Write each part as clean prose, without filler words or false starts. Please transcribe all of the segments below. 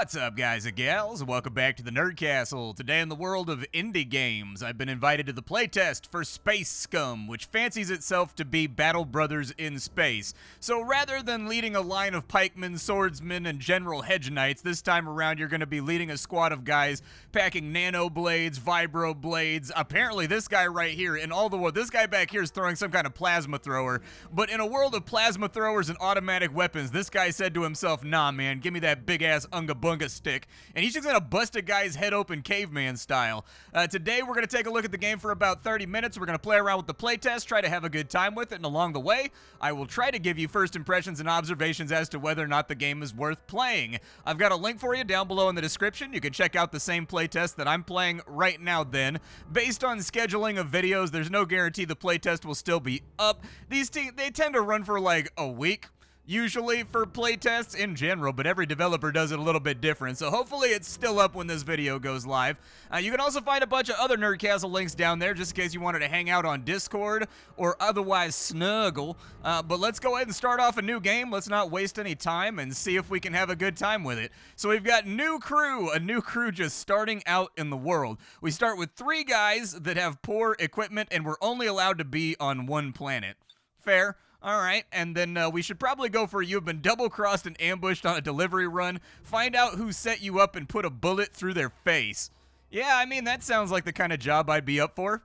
What's up, guys and gals? Welcome back to the Nerd Castle. Today in the world of indie games, I've been invited to the playtest for Space Scum, which fancies itself to be Battle Brothers in space. So rather than leading a line of pikemen, swordsmen, and general hedge knights, this time around you're going to be leading a squad of guys packing nano blades, vibro blades. Apparently this guy right here, in all the world, this guy back here is throwing some kind of plasma thrower. But in a world of plasma throwers and automatic weapons, this guy said to himself, nah man, give me that big ass unga bunga stick, and he's just gonna bust a guy's head open caveman style. Today we're gonna take a look at the game for about 30 minutes. We're gonna play around with the playtest, try to have a good time with it, and along the way, I will try to give you first impressions and observations as to whether or not the game is worth playing. I've got a link for you down below in the description. You can check out the same playtest that I'm playing right now then. Based on scheduling of videos, there's no guarantee the playtest will still be up. They tend to run for like a week. Usually for playtests in general, but every developer does it a little bit different, so hopefully it's still up when this video goes live. You can also find a bunch of other Nerd Castle links down there, just in case you wanted to hang out on Discord or otherwise snuggle. But let's go ahead and start off a new game. Let's not waste any time and see if we can have a good time with it. So we've got a new crew just starting out in the world. We start with 3 guys that have poor equipment, and we're only allowed to be on 1 planet. Fair. Alright, and then we should probably go for you've been double-crossed and ambushed on a delivery run. Find out who set you up and put a bullet through their face. Yeah, I mean, that sounds like the kind of job I'd be up for.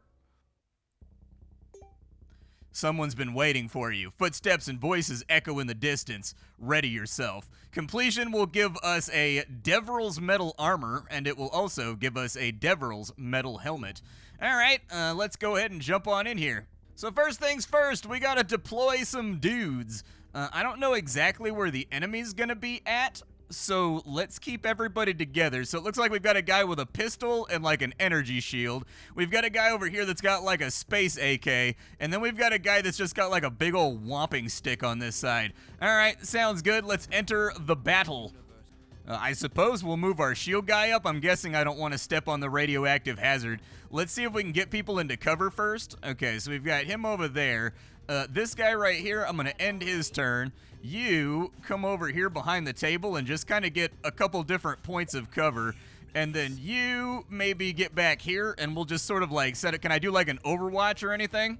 Someone's been waiting for you. Footsteps and voices echo in the distance. Ready yourself. Completion will give us a Devral's metal armor, and it will also give us a Devral's metal helmet. Alright, let's go ahead and jump on in here. So first things first, we gotta deploy some dudes. I don't know exactly where the enemy's gonna be at, so let's keep everybody together. So it looks like we've got a guy with a pistol and like an energy shield. We've got a guy over here that's got like a space AK, and then we've got a guy that's just got like a big old whopping stick on this side. Alright, sounds good. Let's enter the battle. I suppose we'll move our shield guy up. I'm guessing I don't want to step on the radioactive hazard. Let's see if we can get people into cover first. Okay, so we've got him over there. This guy right here, I'm going to end his turn. You come over here behind the table and just kind of get a couple different points of cover. And then you maybe get back here and we'll just sort of like set it. Can I do like an Overwatch or anything?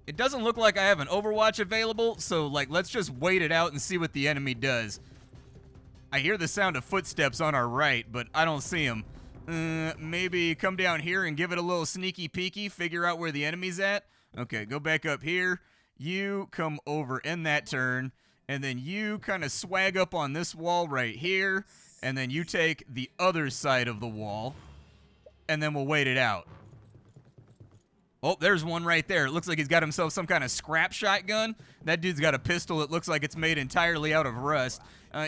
It doesn't look like I have an Overwatch available, so like let's just wait it out and see what the enemy does. I hear the sound of footsteps on our right, but I don't see them. Maybe come down here and give it a little sneaky peeky, figure out where the enemy's at. Okay, go back up here. You come over in that turn, and then you kind of swag up on this wall right here, and then you take the other side of the wall, and then we'll wait it out. Oh, there's one right there. It looks like he's got himself some kind of scrap shotgun. That dude's got a pistol. It looks like it's made entirely out of rust.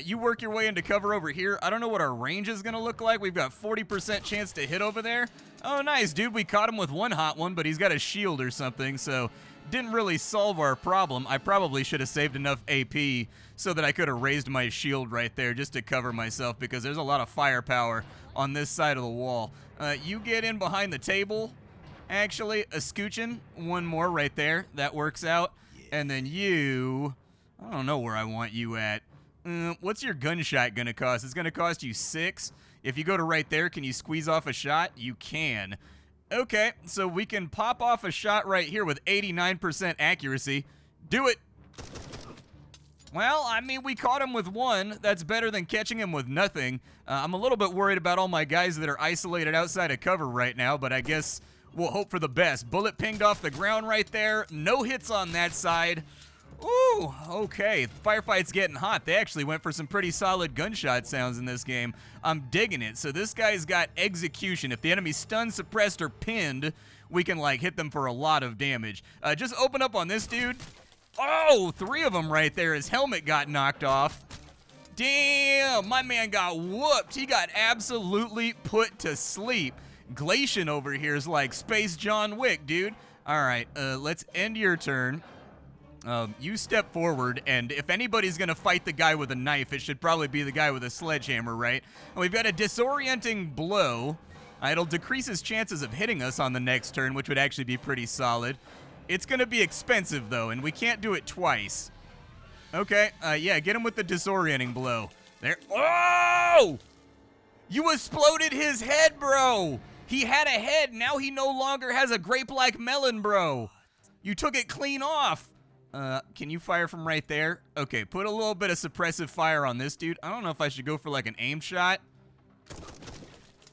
You work your way into cover over here. I don't know what our range is going to look like. We've got 40% chance to hit over there. Oh, nice, dude. We caught him with one hot one, but he's got a shield or something, so didn't really solve our problem. I probably should have saved enough AP so that I could have raised my shield right there just to cover myself because there's a lot of firepower on this side of the wall. You get in behind the table. Actually, a scoochin', one more right there. That works out. And then you, I don't know where I want you at. What's your gunshot gonna cost? It's gonna cost you 6. If you go to right there, can you squeeze off a shot? You can. Okay, so we can pop off a shot right here with 89% accuracy. Do it. Well, I mean, we caught him with 1. That's better than catching him with nothing. I'm a little bit worried about all my guys that are isolated outside of cover right now, but I guess we'll hope for the best. Bullet pinged off the ground right there. No hits on that side. Ooh, okay. Firefights getting hot. They actually went for some pretty solid gunshot sounds in this game. I'm digging it. So this guy's got execution. If the enemy's stunned, suppressed, or pinned, we can, like, hit them for a lot of damage. Just open up on this dude. Oh, 3 of them right there. His helmet got knocked off. Damn, my man got whooped. He got absolutely put to sleep. Glacian over here is like Space John Wick, dude. All right, let's end your turn. You step forward, and if anybody's going to fight the guy with a knife, it should probably be the guy with a sledgehammer, right? And we've got a disorienting blow. It'll decrease his chances of hitting us on the next turn, which would actually be pretty solid. It's going to be expensive, though, and we can't do it twice. Okay, yeah, get him with the disorienting blow. There. Oh! You exploded his head, bro. He had a head. Now he no longer has a grape-like melon, bro. You took it clean off. Can you fire from right there? Okay, put a little bit of suppressive fire on this dude. I don't know if I should go for like an aim shot.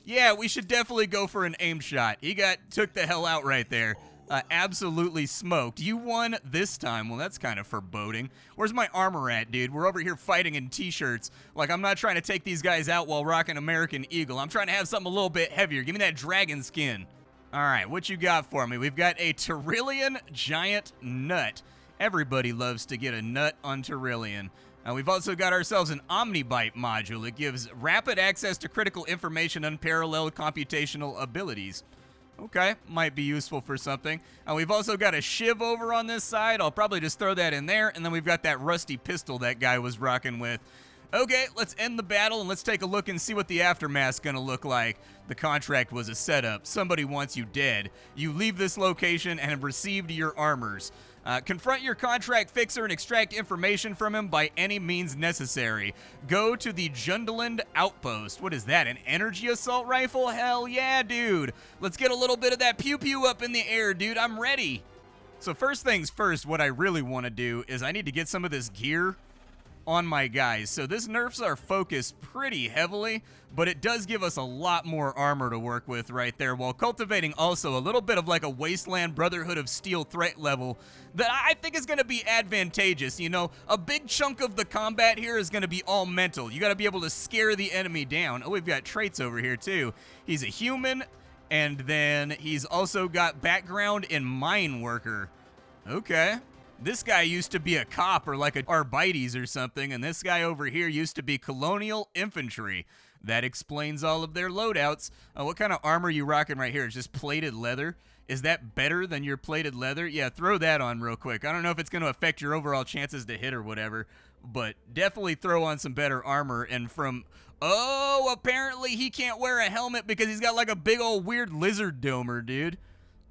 Yeah, we should definitely go for an aim shot. He took the hell out right there. Absolutely smoked. You won this time. Well, that's kind of foreboding. Where's my armor at, dude? We're over here fighting in t-shirts. Like, I'm not trying to take these guys out while rocking American Eagle. I'm trying to have something a little bit heavier. Give me that dragon skin. All right, what you got for me? We've got a Tyrillian giant nut. Everybody loves to get a nut on Tyrillian. We've also got ourselves an Omnibite module. It gives rapid access to critical information, unparalleled computational abilities. Okay, might be useful for something. We've also got a shiv over on this side. I'll probably just throw that in there. And then we've got that rusty pistol that guy was rocking with. Okay, let's end the battle and let's take a look and see what the aftermath's gonna look like. The contract was a setup. Somebody wants you dead. You leave this location and have received your armors. Confront your contract fixer and extract information from him by any means necessary. Go to the Jundland Outpost. What is that, an energy assault rifle? Hell yeah, dude. Let's get a little bit of that pew-pew up in the air, dude. I'm ready. So first things first, what I really want to do is I need to get some of this gear on my guys. So this nerfs our focus pretty heavily, but it does give us a lot more armor to work with right there, while cultivating also a little bit of like a Wasteland Brotherhood of Steel threat level that I think is going to be advantageous. You know, a big chunk of the combat here is going to be all mental. You got to be able to scare the enemy down. Oh, we've got traits over here too. He's a human, and then he's also got background in mine worker. Okay. This guy used to be a cop or like a Arbites or something, and this guy over here used to be colonial infantry. That explains all of their loadouts. What kind of armor are you rocking right here? It's just plated leather. Is that better than your plated leather? Yeah, throw that on real quick. I don't know if it's going to affect your overall chances to hit or whatever, but definitely throw on some better armor. And from... Oh, apparently he can't wear a helmet because he's got like a big old weird lizard domer, dude.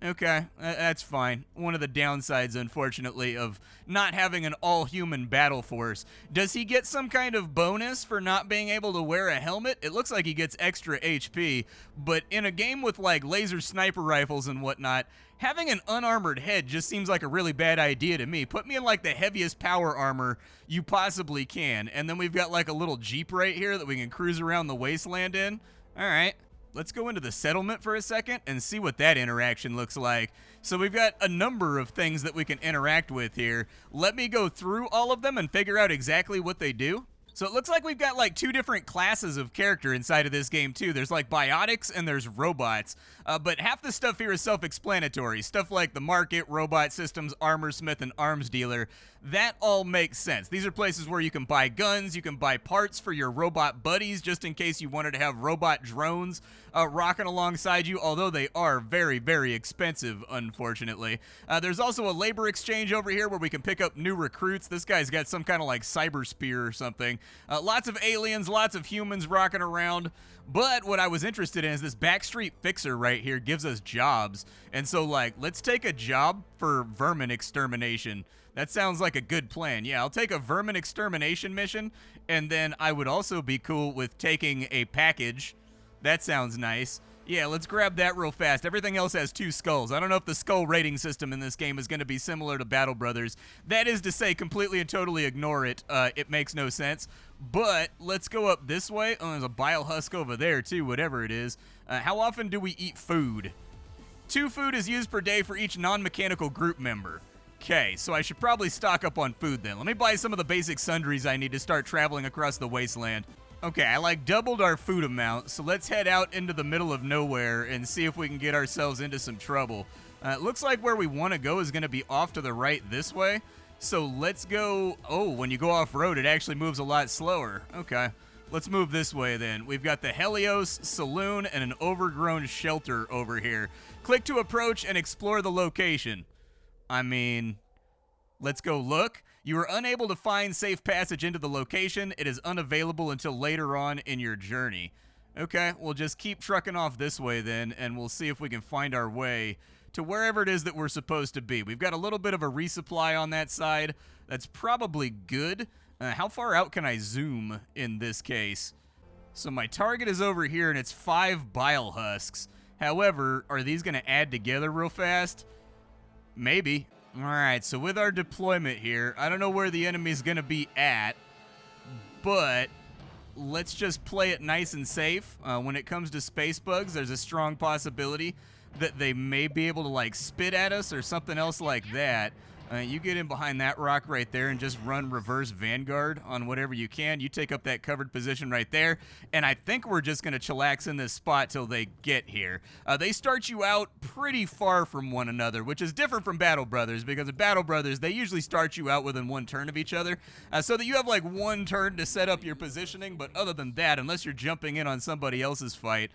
Okay, that's fine. One of the downsides, unfortunately, of not having an all-human battle force. Does he get some kind of bonus for not being able to wear a helmet? It looks like he gets extra HP, but in a game with, like, laser sniper rifles and whatnot, having an unarmored head just seems like a really bad idea to me. Put me in, like, the heaviest power armor you possibly can, and then we've got, like, a little Jeep right here that we can cruise around the wasteland in. All right. Let's go into the settlement for a second and see what that interaction looks like. So we've got a number of things that we can interact with here. Let me go through all of them and figure out exactly what they do. So it looks like we've got like two different classes of character inside of this game too. There's like biotics and there's robots. But half the stuff here is self-explanatory. Stuff like the market, robot systems, armor smith, and arms dealer. That all makes sense. These are places where you can buy guns, you can buy parts for your robot buddies just in case you wanted to have robot drones rocking alongside you, although they are very, very expensive, unfortunately. There's also a labor exchange over here where we can pick up new recruits. This guy's got some kind of like cyber spear or something. Lots of aliens, lots of humans rocking around. But what I was interested in is this backstreet fixer right here gives us jobs. And so, like, let's take a job for vermin extermination. That sounds like a good plan. Yeah, I'll take a vermin extermination mission, and then I would also be cool with taking a package. That sounds nice. Yeah, let's grab that real fast. Everything else has 2 skulls. I don't know if the skull rating system in this game is going to be similar to Battle Brothers. That is to say, completely and totally ignore it. It makes no sense. But let's go up this way. Oh, there's a bile husk over there, too, whatever it is. How often do we eat food? 2 food is used per day for each non-mechanical group member. Okay, so I should probably stock up on food then. Let me buy some of the basic sundries I need to start traveling across the wasteland. Okay, I like doubled our food amount, so let's head out into the middle of nowhere and see if we can get ourselves into some trouble. It looks like where we want to go is going to be off to the right this way. So let's go... Oh, when you go off-road, it actually moves a lot slower. Okay, let's move this way then. We've got the Helios Saloon and an overgrown shelter over here. Click to approach and explore the location. I mean, let's go look. You are unable to find safe passage into the location. It is unavailable until later on in your journey. Okay, we'll just keep trucking off this way then, and we'll see if we can find our way to wherever it is that we're supposed to be. We've got a little bit of a resupply on that side. That's probably good. How far out can I zoom in this case? So my target is over here, and it's 5 bile husks. However, are these going to add together real fast? Maybe. All right, so with our deployment here, I don't know where the enemy's going to be at, but let's just play it nice and safe. When it comes to space bugs, there's a strong possibility that they may be able to, like, spit at us or something else like that. You get in behind that rock right there and just run reverse Vanguard on whatever you can. You take up that covered position right there, and I think we're just going to chillax in this spot till they get here. They start you out pretty far from one another, which is different from Battle Brothers, because in Battle Brothers, they usually start you out within 1 turn of each other, so that you have like 1 turn to set up your positioning, but other than that, unless you're jumping in on somebody else's fight,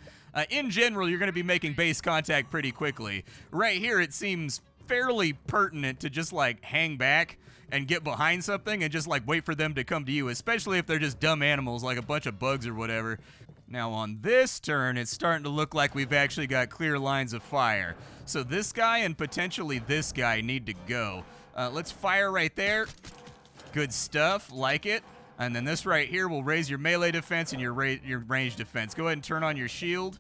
in general, you're going to be making base contact pretty quickly. Right here, it seems fairly pertinent to just like hang back and get behind something and just like wait for them to come to you, especially if they're just dumb animals like a bunch of bugs or whatever. Now on this turn, it's starting to look like we've actually got clear lines of fire. So this guy and potentially this guy need to go. Let's fire right there. Good stuff, like it. And then this right here will raise your melee defense and your range defense. Go ahead and turn on your shield.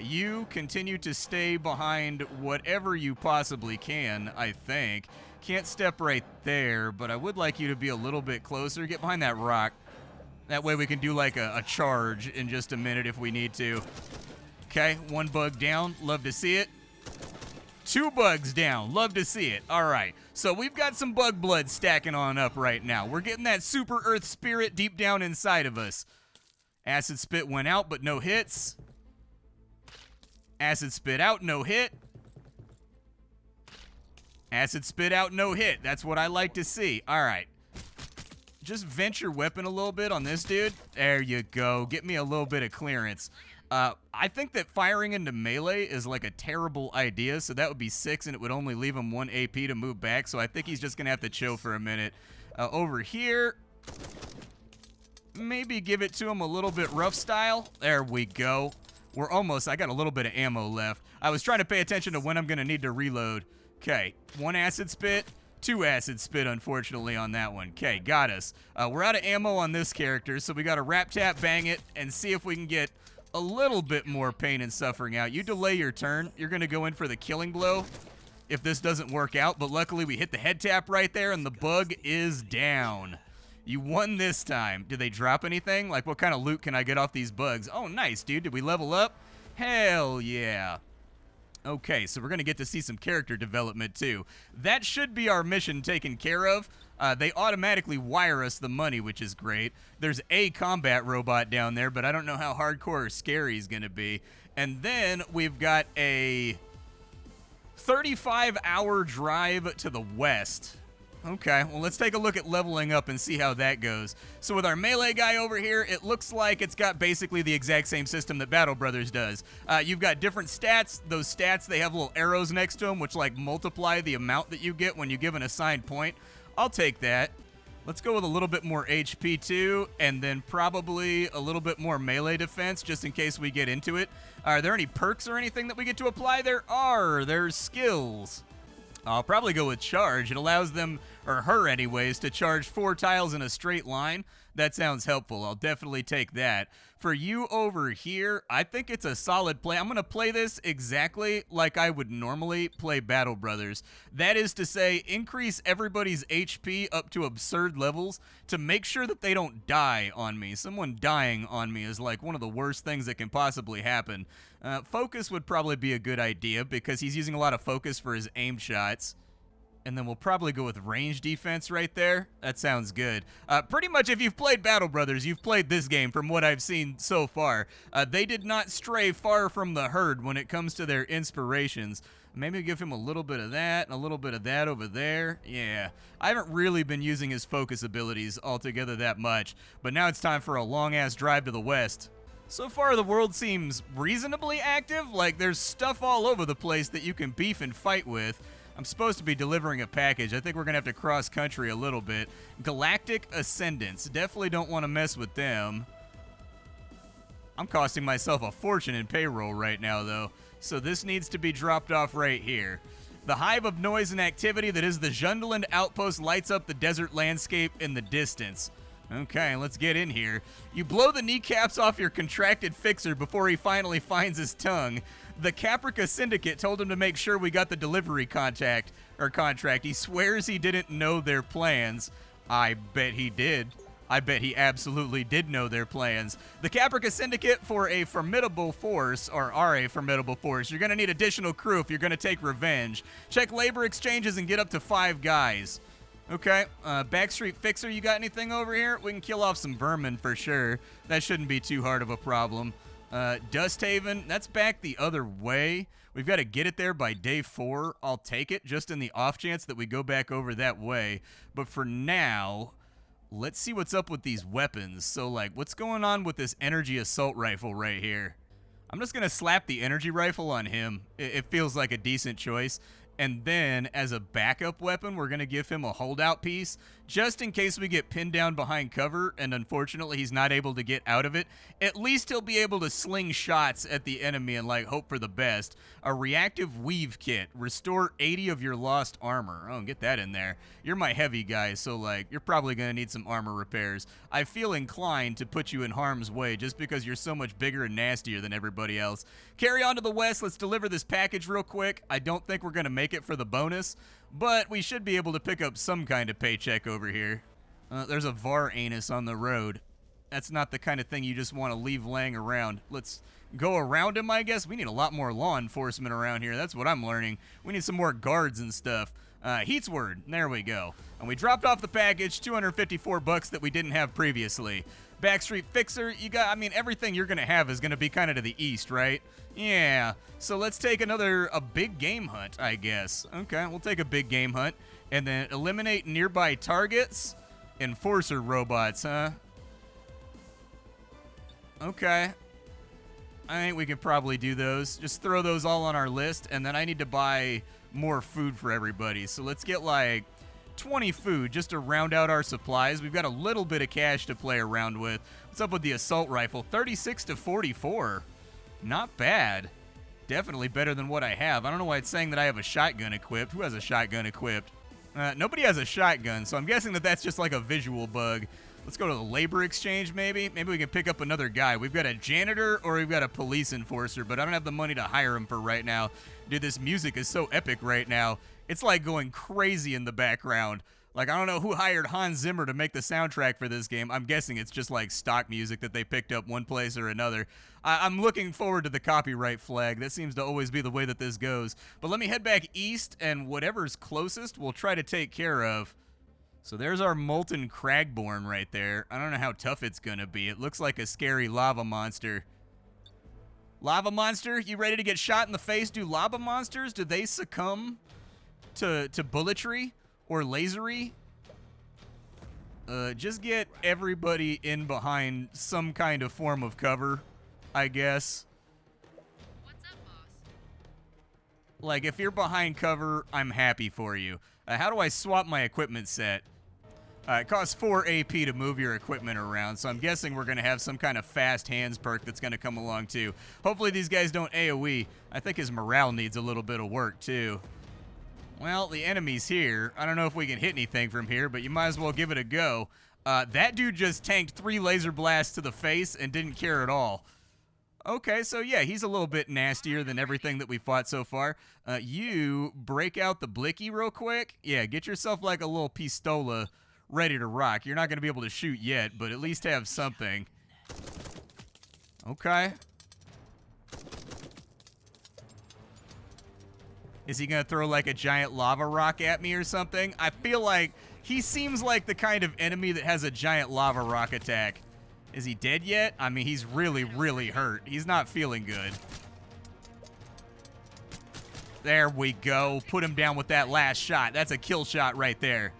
You continue to stay behind whatever you possibly can, I think. Can't step right there, but I would like you to be a little bit closer. Get behind that rock. That way we can do like a charge in just a minute if we need to. Okay, 1 bug down. Love to see it. 2 bugs down. Love to see it. All right, so we've got some bug blood stacking on up right now. We're getting that super earth spirit deep down inside of us. Acid spit went out, but no hits. Acid spit out, no hit. Acid spit out, no hit. That's what I like to see. All right. Just vent your weapon a little bit on this dude. There you go. Get me a little bit of clearance. I think that firing into melee is like a terrible idea, so that would be 6, and it would only leave him 1 AP to move back, so I think he's just going to have to chill for a minute. Over here, maybe give it to him a little bit rough style. There we go. We're almost, I got a little bit of ammo left. I was trying to pay attention to when I'm going to need to reload. Okay, 1 acid spit, 2 acid spit, unfortunately, on that one. Okay, got us. We're out of ammo on this character, so we got to rap tap bang it and see if we can get a little bit more pain and suffering out. You delay your turn. You're going to go in for the killing blow if this doesn't work out, but luckily we hit the head tap right there, and the bug is down. You won this time. Did they drop anything? Like, what kind of loot can I get off these bugs? Oh, nice, dude. Did we level up? Hell yeah. Okay, so we're going to get to see some character development, too. That should be our mission taken care of. They automatically wire us the money, which is great. There's a combat robot down there, but I don't know how hardcore or scary he's going to be. And then we've got a 35-hour drive to the west. Okay, well, let's take a look at leveling up and see how that goes. So with our melee guy over here, it looks like it's got basically the exact same system that Battle Brothers does. You've got different stats. Those stats, they have little arrows next to them, which like multiply the amount that you get when you give an assigned point. I'll take that. Let's go with a little bit more HP too, and then probably a little bit more melee defense just in case we get into it. Are there any perks or anything that we get to apply? There are. There's skills. I'll probably go with charge. It allows them, or her anyways, to charge 4 tiles in a straight line. That sounds helpful. I'll definitely take that. For you over here, I think it's a solid play. I'm going to play this exactly like I would normally play Battle Brothers. That is to say, increase everybody's HP up to absurd levels to make sure that they don't die on me. Someone dying on me is like one of the worst things that can possibly happen. Focus would probably be a good idea because he's using a lot of focus for his aim shots. And then we'll probably go with range defense right there. That sounds good. Pretty much if you've played Battle Brothers, you've played this game from what I've seen so far. They did not stray far from the herd when it comes to their inspirations. Maybe give him a little bit of that and a little bit of that over there. Yeah, I haven't really been using his focus abilities altogether that much. But now it's time for a long-ass drive to the west. So far, the world seems reasonably active. Like, there's stuff all over the place that you can beef and fight with. I'm supposed to be delivering a package. I think we're going to have to cross country a little bit. Galactic Ascendants. Definitely don't want to mess with them. I'm costing myself a fortune in payroll right now, though. So this needs to be dropped off right here. The hive of noise and activity that is the Jundland outpost lights up the desert landscape in the distance. Okay, let's get in here. You blow the kneecaps off your contracted fixer before he finally finds his tongue. The Caprica Syndicate told him to make sure we got the delivery contract. He swears he didn't know their plans. I bet he did. I bet he absolutely did know their plans. The Caprica Syndicate for a formidable force, or are a formidable force. You're going to need additional crew if you're going to take revenge. Check labor exchanges and get up to 5 guys. Okay, Backstreet Fixer, you got anything over here? We can kill off some vermin for sure. That shouldn't be too hard of a problem. Dusthaven, that's back the other way. We've got to get it there by day 4. I'll take it, just in the off chance that we go back over that way. But for now, let's see what's up with these weapons. So, like, what's going on with this energy assault rifle right here? I'm just going to slap the energy rifle on him. It feels like a decent choice. And then, as a backup weapon, we're going to give him a holdout piece, just in case we get pinned down behind cover, and unfortunately he's not able to get out of it. At least he'll be able to sling shots at the enemy and, like, hope for the best. A reactive weave kit. Restore 80 of your lost armor. Oh, get that in there. You're my heavy guy, so, like, you're probably going to need some armor repairs. I feel inclined to put you in harm's way just because you're so much bigger and nastier than everybody else. Carry on to the west. Let's deliver this package real quick. I don't think we're going to make it for the bonus, but we should be able to pick up some kind of paycheck over here. There's a VAR anus on the road. That's not the kind of thing you just want to leave laying around. Let's go around him, I guess. We need a lot more law enforcement around here. That's what I'm learning. We need some more guards and stuff. Heatsword, there we go. And we dropped off the package, 254 bucks that we didn't have previously. Backstreet Fixer, you got, I mean, everything you're going to have is going to be kind of to the east, right? Yeah, so let's take a big game hunt, I guess. Okay, we'll take a big game hunt. And then eliminate nearby targets. Enforcer robots, huh? Okay. I think we could probably do those. Just throw those all on our list, and then I need to buy more food for everybody. So let's get like 20 food just to round out our supplies. We've got a little bit of cash to play around with. What's up with the assault rifle? 36 to 44. Not bad. Definitely better than what I have. I don't know why it's saying that I have a shotgun equipped. Who has a shotgun equipped? Nobody has a shotgun, so I'm guessing that that's just like a visual bug. Let's go to the labor exchange, maybe. Maybe we can pick up another guy. We've got a janitor or we've got a police enforcer, but I don't have the money to hire him for right now. Dude, this music is so epic right now. It's like going crazy in the background. Like, I don't know who hired Hans Zimmer to make the soundtrack for this game. I'm guessing it's just like stock music that they picked up one place or another. I'm looking forward to the copyright flag. That seems to always be the way that this goes. But let me head back east, and whatever's closest we'll try to take care of. So there's our molten cragborn right there. I don't know how tough it's gonna be. It looks like a scary lava monster. Lava monster, you ready to get shot in the face? Do lava monsters, do they succumb to bulletry or lasery? Just get everybody in behind some kind of form of cover, I guess. What's up, boss? Like, if you're behind cover, I'm happy for you. How do I swap my equipment set? It costs 4 AP to move your equipment around, so I'm guessing we're going to have some kind of fast hands perk that's going to come along, too. Hopefully these guys don't AoE. I think his morale needs a little bit of work, too. Well, the enemy's here. I don't know if we can hit anything from here, but you might as well give it a go. That dude just tanked 3 laser blasts to the face and didn't care at all. Okay, so yeah, he's a little bit nastier than everything that we fought so far. You break out the blicky real quick. Yeah, get yourself like a little pistola ready to rock. You're not going to be able to shoot yet, but at least have something. Okay. Is he going to throw like a giant lava rock at me or something? I feel like he seems like the kind of enemy that has a giant lava rock attack. Is he dead yet? I mean, he's really, really hurt. He's not feeling good. There we go. Put him down with that last shot. That's a kill shot right there.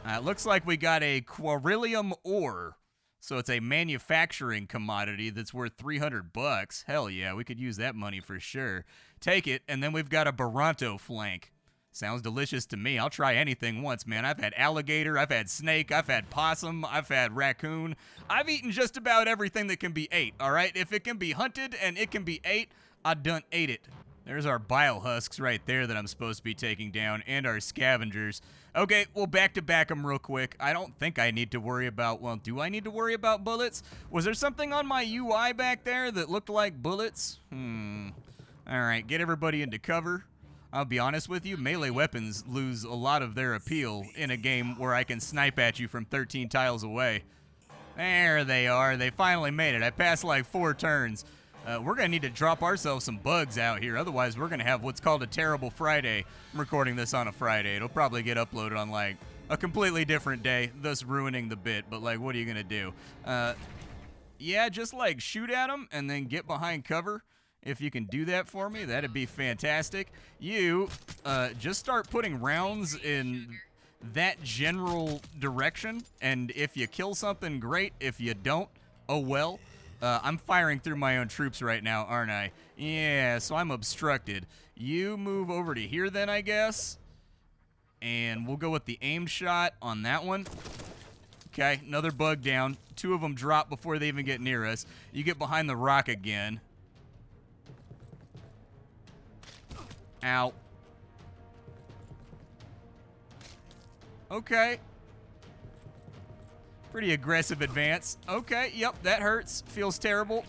It looks like we got a quarillium ore. So it's a manufacturing commodity that's worth 300 bucks. Hell yeah, we could use that money for sure. Take it, and then we've got a Baronto flank. Sounds delicious to me. I'll try anything once, man. I've had alligator, I've had snake, I've had possum, I've had raccoon. I've eaten just about everything that can be ate, all right? If it can be hunted and it can be ate, I done ate it. There's our bile husks right there that I'm supposed to be taking down, and our scavengers. Okay, well, back to back them real quick. I don't think I need to worry about, well, do I need to worry about bullets? Was there something on my UI back there that looked like bullets? All right, get everybody into cover. I'll be honest with you, melee weapons lose a lot of their appeal in a game where I can snipe at you from 13 tiles away. There they are. They finally made it. I passed like 4 turns. We're going to need to drop ourselves some bugs out here. Otherwise, we're going to have what's called a terrible Friday. I'm recording this on a Friday. It'll probably get uploaded on, like, a completely different day, thus ruining the bit. But, like, what are you going to do? Yeah, just, like, shoot at them and then get behind cover. If you can do that for me, that'd be fantastic. You just start putting rounds in that general direction. And if you kill something, great. If you don't, oh well. I'm firing through my own troops right now, aren't I? Yeah, so I'm obstructed. You move over to here then, I guess. And we'll go with the aim shot on that one. Okay, another bug down. 2 of them drop before they even get near us. You get behind the rock again. Ow. Okay. Pretty aggressive advance. Okay, yep, that hurts. Feels terrible.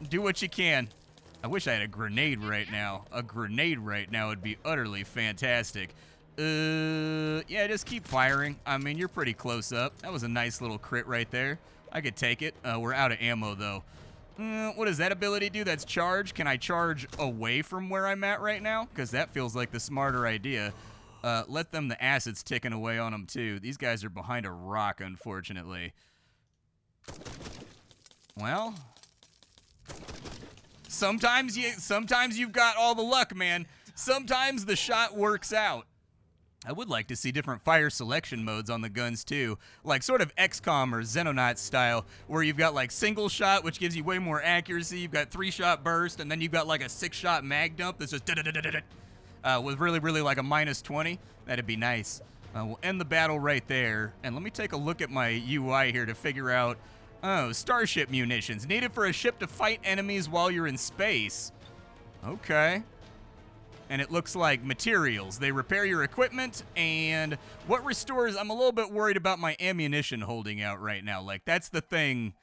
Do what you can. I wish I had a grenade right now. A grenade right now would be utterly fantastic. Yeah, just keep firing. I mean, you're pretty close up. That was a nice little crit right there. I could take it. We're out of ammo, though. What does that ability do? That's charge. Can I charge away from where I'm at right now? Because that feels like the smarter idea. Let them, the acid's ticking away on them, too. These guys are behind a rock, unfortunately. Well, sometimes you've got all the luck, man. Sometimes the shot works out. I would like to see different fire selection modes on the guns, too. Like sort of XCOM or Xenonaut style, where you've got like single shot, which gives you way more accuracy. You've got 3-shot burst, and then you've got like a 6-shot mag dump that's just with really like a -20. That'd be nice. We'll end the battle right there. And let me take a look at my UI here to figure out, oh, starship munitions. Needed for a ship to fight enemies while you're in space. Okay. And it looks like materials. They repair your equipment, and what restores, I'm a little bit worried about my ammunition holding out right now. Like, that's the thing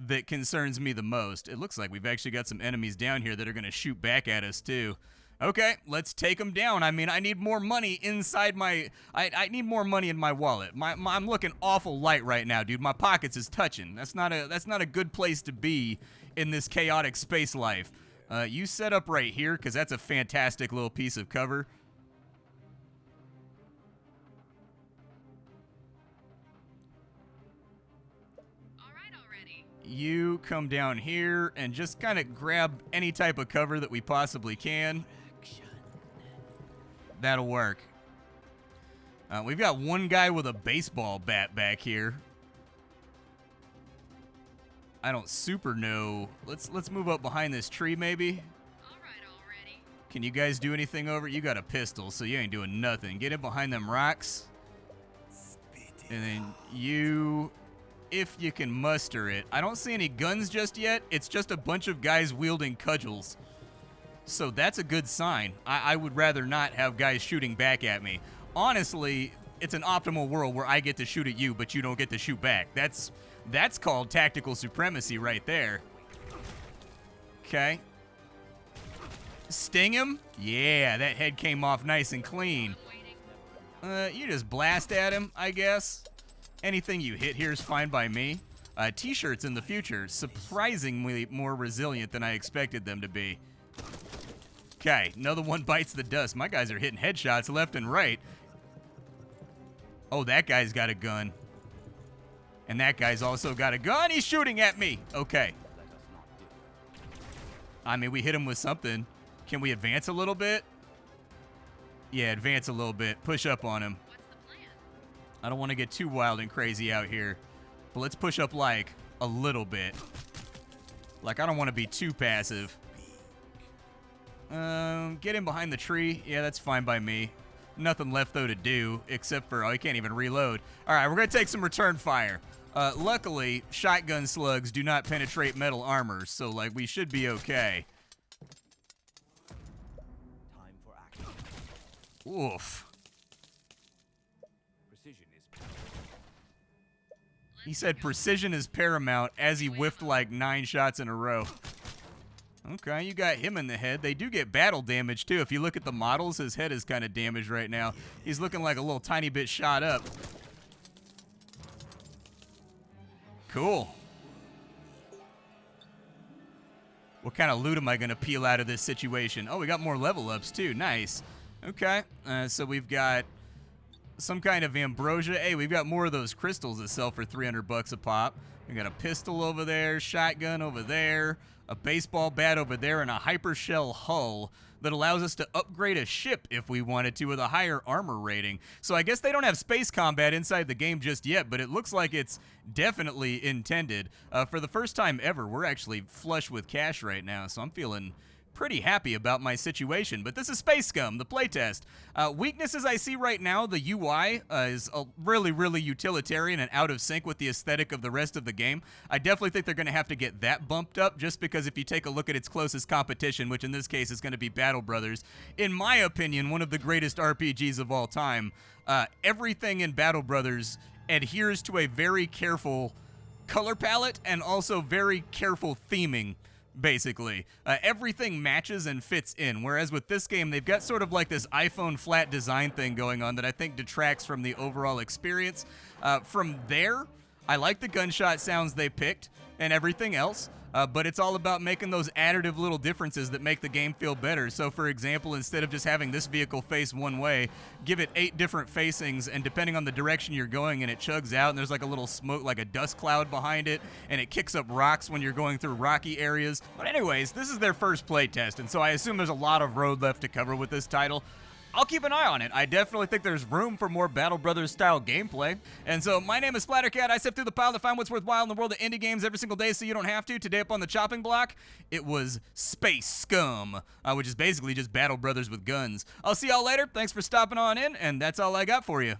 that concerns me the most. It looks like we've actually got some enemies down here that are going to shoot back at us, too. Okay, let's take them down. I mean, I need more money inside my... I need more money in my wallet. I'm looking awful light right now, dude. My pockets is touching. That's not a good place to be in this chaotic space life. You set up right here, because that's a fantastic little piece of cover. All right already. You come down here and just kind of grab any type of cover that we possibly can. That'll work. We've got one guy with a baseball bat back here. I don't super know. Let's move up behind this tree, maybe. All right already. Can you guys do anything over? You got a pistol, so you ain't doing nothing. Get in behind them rocks. And then you, if you can muster it. I don't see any guns just yet. It's just a bunch of guys wielding cudgels. So that's a good sign. I would rather not have guys shooting back at me. Honestly, it's an optimal world where I get to shoot at you, but you don't get to shoot back. That's called tactical supremacy right there. Okay. Sting him? Yeah, that head came off nice and clean. You just blast at him, I guess. Anything you hit here is fine by me. T-shirts in the future, surprisingly more resilient than I expected them to be. Okay, another one bites the dust. My guys are hitting headshots left and right. Oh, that guy's got a gun. And that guy's also got a gun. He's shooting at me. Okay. I mean, we hit him with something. Can we advance a little bit? Yeah, advance a little bit. Push up on him. What's the plan? I don't want to get too wild and crazy out here. But let's push up, like, a little bit. Like, I don't want to be too passive. Get in behind the tree. Yeah, that's fine by me. Nothing left, though, to do, except for, oh, he can't even reload. All right, we're going to take some return fire. Luckily, shotgun slugs do not penetrate metal armor, so, like, we should be okay. Time for action. Oof. Precision is He said precision is paramount as he whiffed like 9 shots in a row. Okay, you got him in the head. They do get battle damage, too. If you look at the models, his head is kind of damaged right now. He's looking like a little tiny bit shot up. Cool. What kind of loot am I going to peel out of this situation? Oh, we got more level ups, too. Nice. Okay, so we've got some kind of ambrosia. Hey, we've got more of those crystals that sell for 300 bucks a pop. We got a pistol over there, shotgun over there, a baseball bat over there, and a hypershell hull that allows us to upgrade a ship if we wanted to with a higher armor rating. So I guess they don't have space combat inside the game just yet, but it looks like it's definitely intended. For the first time ever, we're actually flush with cash right now, so I'm feeling pretty happy about my situation. But this is Space Scum, the playtest. Weaknesses I see right now, the UI is really utilitarian and out of sync with the aesthetic of the rest of the game. I definitely think they're going to have to get that bumped up, just because if you take a look at its closest competition, which in this case is going to be Battle Brothers, in my opinion, one of the greatest RPGs of all time, everything in Battle Brothers adheres to a very careful color palette and also very careful theming. Basically, everything matches and fits in, whereas with this game, they've got sort of like this iPhone flat design thing going on that I think detracts from the overall experience. From there, I like the gunshot sounds they picked and everything else, but it's all about making those additive little differences that make the game feel better. So, for example, instead of just having this vehicle face one way, give it 8 different facings, and depending on the direction you're going, and it chugs out, and there's like a little smoke, like a dust cloud behind it, and it kicks up rocks when you're going through rocky areas. But anyways, this is their first playtest, and so I assume there's a lot of road left to cover with this title. I'll keep an eye on it. I definitely think there's room for more Battle Brothers style gameplay. And so my name is Splattercat. I sift through the pile to find what's worthwhile in the world of indie games every single day so you don't have to. Today up on the chopping block, it was Space Scum, which is basically just Battle Brothers with guns. I'll see y'all later. Thanks for stopping on in, and that's all I got for you.